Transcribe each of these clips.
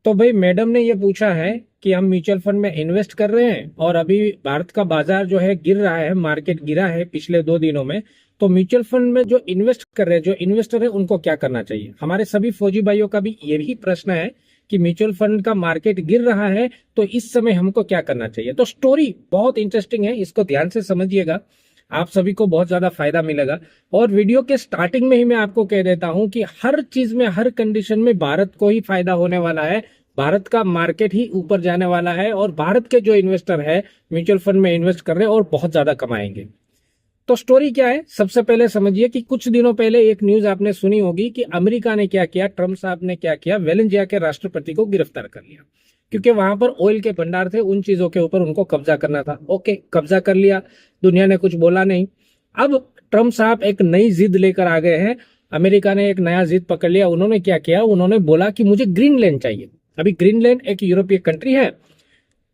तो भाई मैडम ने ये पूछा है कि हम म्यूचुअल फंड में इन्वेस्ट कर रहे हैं और अभी भारत का बाजार जो है गिर रहा है, मार्केट गिरा है पिछले 2 दिनों में। तो म्यूचुअल फंड में जो इन्वेस्ट कर रहे हैं, जो इन्वेस्टर है, उनको क्या करना चाहिए। हमारे सभी फौजी भाइयों का भी यही प्रश्न है कि म्यूचुअल फंड का मार्केट गिर रहा है तो इस समय हमको क्या करना चाहिए। तो स्टोरी बहुत इंटरेस्टिंग है, इसको ध्यान से समझिएगा, आप सभी को बहुत ज्यादा फायदा मिलेगा। और वीडियो के स्टार्टिंग में ही मैं आपको कह देता हूं कि हर चीज में, हर कंडीशन में भारत को ही फायदा होने वाला है, भारत का मार्केट ही ऊपर जाने वाला है और भारत के जो इन्वेस्टर है म्यूचुअल फंड में इन्वेस्ट कर रहे हैं और बहुत ज्यादा कमाएंगे। तो स्टोरी क्या है, सबसे पहले समझिए कि कुछ दिनों पहले एक न्यूज आपने सुनी होगी कि अमेरिका ने क्या किया, ट्रम्प साहब ने क्या किया, वेनेजुएला के राष्ट्रपति को गिरफ्तार कर लिया क्योंकि वहां पर ऑयल के भंडार थे, उन चीजों के ऊपर उनको कब्जा करना था। ओके, कब्जा कर लिया, दुनिया ने कुछ बोला नहीं। अब ट्रम्प साहब एक नई जिद लेकर आ गए हैं, अमेरिका ने एक नया जिद पकड़ लिया। उन्होंने क्या किया, उन्होंने बोला कि मुझे ग्रीनलैंड चाहिए। अभी ग्रीनलैंड एक यूरोपीय कंट्री है,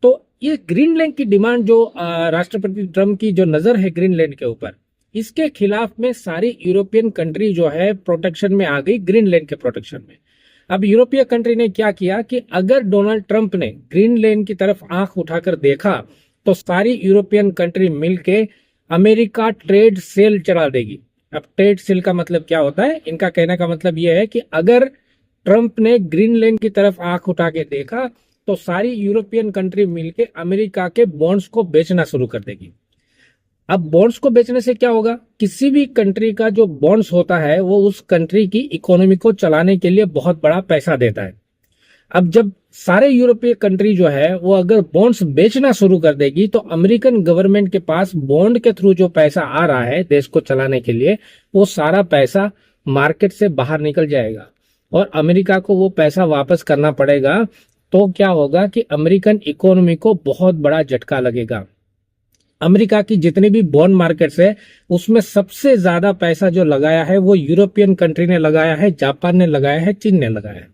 तो ये ग्रीनलैंड की डिमांड जो राष्ट्रपति ट्रम्प की जो नजर है ग्रीनलैंड के ऊपर, इसके खिलाफ में सारी यूरोपियन कंट्री जो है प्रोटेक्शन में आ गई, ग्रीनलैंड के प्रोटेक्शन में। अब यूरोपीय कंट्री ने क्या किया कि अगर डोनाल्ड ट्रंप ने ग्रीनलैंड की तरफ आंख उठाकर देखा तो सारी यूरोपियन कंट्री मिलके अमेरिका ट्रेड सेल चला देगी। अब ट्रेड सेल का मतलब क्या होता है, इनका कहने का मतलब यह है कि अगर ट्रंप ने ग्रीनलैंड की तरफ आंख उठा के देखा तो सारी यूरोपियन कंट्री मिलके अमेरिका के बॉन्ड्स को बेचना शुरू कर देगी। अब बॉन्ड्स को बेचने से क्या होगा, किसी भी कंट्री का जो बॉन्ड्स होता है वो उस कंट्री की इकोनॉमी को चलाने के लिए बहुत बड़ा पैसा देता है। अब जब सारे यूरोपीय कंट्री जो है वो अगर बॉन्ड्स बेचना शुरू कर देगी तो अमेरिकन गवर्नमेंट के पास बॉन्ड के थ्रू जो पैसा आ रहा है देश को चलाने के लिए, वो सारा पैसा मार्केट से बाहर निकल जाएगा और अमेरिका को वो पैसा वापस करना पड़ेगा। तो क्या होगा कि अमेरिकन इकोनॉमी को बहुत बड़ा झटका लगेगा। अमेरिका की जितनी भी बॉन्ड मार्केट्स है उसमें सबसे ज्यादा पैसा जो लगाया है वो यूरोपियन कंट्री ने लगाया है, जापान ने लगाया है, चीन ने लगाया है।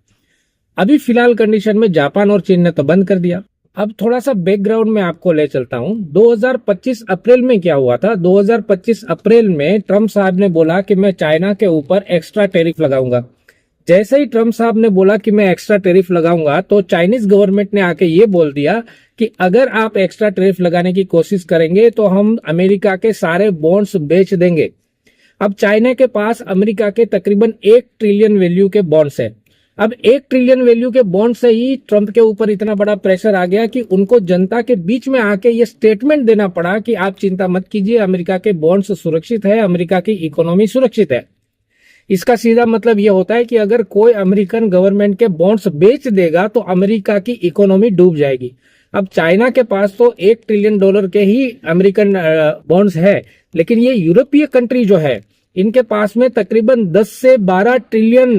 अभी फिलहाल कंडीशन में जापान और चीन ने तो बंद कर दिया। अब थोड़ा सा बैकग्राउंड में आपको ले चलता हूं। 2025 अप्रैल में क्या हुआ था, 2025 अप्रैल में ट्रम्प साहब ने बोला कि मैं चाइना के ऊपर एक्स्ट्रा टैरिफ लगाऊंगा। जैसे ही ट्रम्प साहब ने बोला कि मैं एक्स्ट्रा टैरिफ लगाऊंगा तो चाइनीज गवर्नमेंट ने आके ये बोल दिया कि अगर आप एक्स्ट्रा टैरिफ लगाने की कोशिश करेंगे तो हम अमेरिका के सारे बॉन्ड्स बेच देंगे। अब चाइना के पास अमेरिका के तकरीबन 1 ट्रिलियन वैल्यू के बॉन्ड्स है। अब 1 ट्रिलियन वैल्यू के बॉन्ड से ही ट्रम्प के ऊपर इतना बड़ा प्रेशर आ गया कि उनको जनता के बीच में आके ये स्टेटमेंट देना पड़ा कि आप चिंता मत कीजिए, अमेरिका के बॉन्ड्स सुरक्षित है, अमेरिका की इकोनॉमी सुरक्षित है। इसका सीधा मतलब यह होता है कि अगर कोई अमेरिकन गवर्नमेंट के बॉन्ड्स बेच देगा तो अमेरिका की इकोनॉमी डूब जाएगी। अब चाइना के पास तो $1 ट्रिलियन के ही अमेरिकन बॉन्ड्स है, लेकिन ये यूरोपीय कंट्री जो है इनके पास में तकरीबन 10 से 12 ट्रिलियन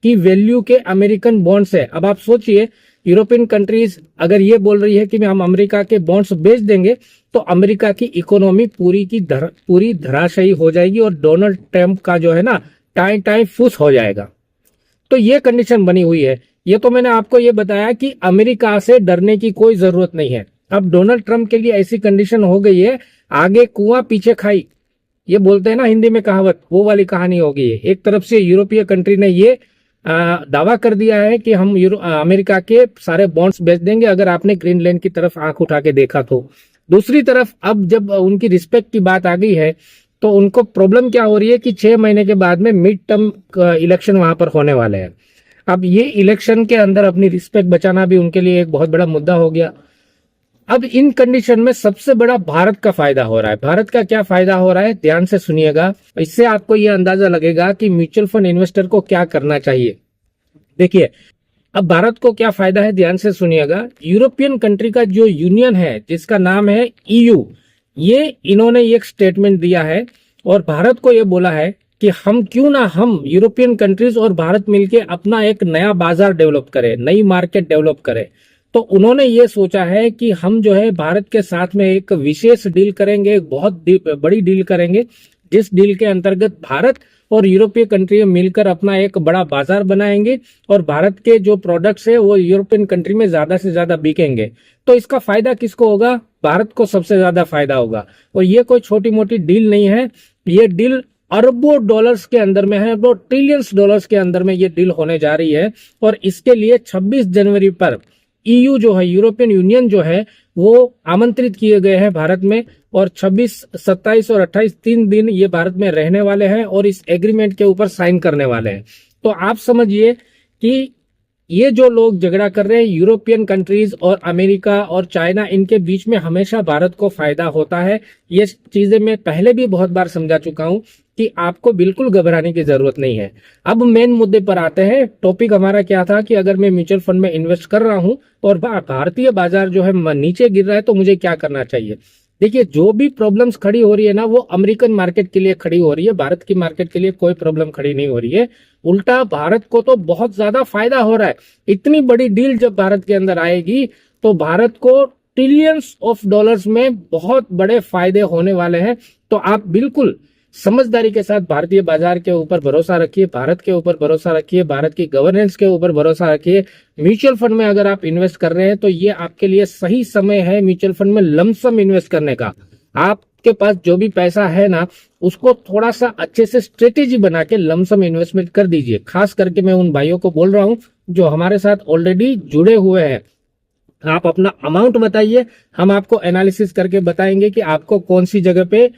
की वैल्यू के अमेरिकन बॉन्ड्स है। अब आप सोचिए, यूरोपियन कंट्रीज अगर ये बोल रही है कि हम अमेरिका के बॉन्ड्स बेच देंगे तो अमेरिका की इकोनॉमी पूरी धराशायी हो जाएगी और डोनाल्ड ट्रंप का जो है ना टाइम फूस हो जाएगा। तो ये कंडीशन बनी हुई है। ये तो मैंने आपको ये बताया कि अमेरिका से डरने की कोई जरूरत नहीं है। अब डोनाल्ड ट्रंप के लिए ऐसी कंडीशन हो गई है, आगे कुआं पीछे खाई, ये बोलते हैं ना हिंदी में कहावत, वो वाली कहानी हो गई है। एक तरफ से यूरोपीय कंट्री ने ये दावा कर दिया है कि हम अमेरिका के सारे बॉन्ड्स बेच देंगे अगर आपने ग्रीनलैंड की तरफ आंख उठा के देखा तो। दूसरी तरफ अब जब उनकी रिस्पेक्ट की बात आ गई है तो उनको प्रॉब्लम क्या हो रही है कि 6 महीने के बाद में मिड टर्म इलेक्शन वहां पर होने वाले हैं। अब ये इलेक्शन के अंदर अपनी रिस्पेक्ट बचाना भी उनके लिए एक बहुत बड़ा मुद्दा हो गया। अब इन कंडीशन में सबसे बड़ा भारत का फायदा हो रहा है। भारत का क्या फायदा हो रहा है, ध्यान से सुनिएगा, इससे आपको यह अंदाजा लगेगा कि म्यूचुअल फंड इन्वेस्टर को क्या करना चाहिए। देखिए, अब भारत को क्या फायदा है, ध्यान से सुनिएगा। यूरोपियन कंट्री का जो यूनियन है जिसका नाम है EU, ये इन्होंने एक स्टेटमेंट दिया है और भारत को ये बोला है कि हम क्यों ना हम यूरोपियन कंट्रीज और भारत मिलके अपना एक नया बाजार डेवलप करें, नई मार्केट डेवलप करें। तो उन्होंने ये सोचा है कि हम जो है भारत के साथ में एक विशेष डील करेंगे, बहुत बड़ी डील करेंगे, जिस डील के अंतर्गत भारत और यूरोपीय कंट्री मिलकर अपना एक बड़ा बाजार बनाएंगे और भारत के जो प्रोडक्ट्स है वो यूरोपियन कंट्री में ज्यादा से ज्यादा बिकेंगे। तो इसका फायदा किसको होगा, भारत को सबसे ज्यादा फायदा होगा। और ये कोई छोटी मोटी डील नहीं है, ये डील अरबों डॉलर्स के अंदर में है, वो ट्रिलियंस डॉलर्स के अंदर में ये डील होने जा रही है। और इसके लिए 26 जनवरी पर ईयू जो है, यूरोपियन यूनियन जो है, वो आमंत्रित किए गए हैं भारत में। और 26, 27 और 28 3 दिन ये भारत में रहने वाले हैं और इस एग्रीमेंट के ऊपर साइन करने वाले हैं। तो आप समझिए कि ये जो लोग झगड़ा कर रहे हैं, यूरोपियन कंट्रीज और अमेरिका और चाइना, इनके बीच में हमेशा भारत को फायदा होता है। ये चीजें मैं पहले भी बहुत बार समझा चुका हूं कि आपको बिल्कुल घबराने की जरूरत नहीं है। अब मेन मुद्दे पर आते हैं। टॉपिक हमारा क्या था कि अगर मैं म्यूचुअल फंड में इन्वेस्ट कर रहा हूं और भारतीय बाजार जो है नीचे गिर रहा है तो मुझे क्या करना चाहिए। देखिए, जो भी प्रॉब्लम्स खड़ी हो रही है ना, वो अमेरिकन मार्केट के लिए खड़ी हो रही है, भारत की मार्केट के लिए कोई प्रॉब्लम खड़ी नहीं हो रही है। उल्टा भारत को तो बहुत ज्यादा फायदा हो रहा है। इतनी बड़ी डील जब भारत के अंदर आएगी तो भारत को ट्रिलियंस ऑफ डॉलर्स में बहुत बड़े फायदे होने वाले हैं। तो आप बिल्कुल समझदारी के साथ भारतीय बाजार के ऊपर भरोसा रखिए, भारत के ऊपर भरोसा रखिए, भारत की गवर्नेंस के ऊपर भरोसा रखिए। म्यूचुअल फंड में अगर आप इन्वेस्ट कर रहे हैं तो ये आपके लिए सही समय है म्यूचुअल फंड में लमसम इन्वेस्ट करने का। आपके पास जो भी पैसा है ना, उसको थोड़ा सा अच्छे से स्ट्रेटेजी बना के लमसम इन्वेस्टमेंट कर दीजिए। खास करके मैं उन भाइयों को बोल रहा हूं जो हमारे साथ ऑलरेडी जुड़े हुए हैं। आप अपना अमाउंट बताइए, हम आपको एनालिसिस करके बताएंगे कि आपको कौन सी जगह पे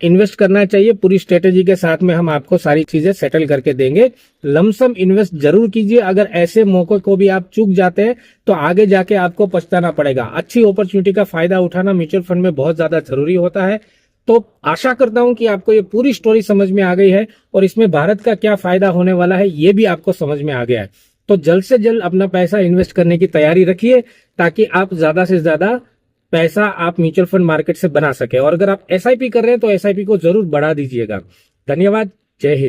इन्वेस्ट करना चाहिए। पूरी स्ट्रेटेजी के साथ में हम आपको सारी चीजें सेटल करके देंगे। लमसम इन्वेस्ट जरूर कीजिए। अगर ऐसे मौके को भी आप चूक जाते हैं तो आगे जाके आपको पछताना पड़ेगा। अच्छी अपॉर्चुनिटी का फायदा उठाना म्यूचुअल फंड में बहुत ज्यादा जरूरी होता है। तो आशा करता हूं कि आपको ये पूरी स्टोरी समझ में आ गई है और इसमें भारत का क्या फायदा होने वाला है ये भी आपको समझ में आ गया है। तो जल्द से जल्द अपना पैसा इन्वेस्ट करने की तैयारी रखिए ताकि आप ज्यादा से ज्यादा पैसा आप म्यूचुअल फंड मार्केट से बना सके। और अगर आप एसआईपी कर रहे हैं तो एसआईपी को जरूर बढ़ा दीजिएगा। धन्यवाद। जय हिंद।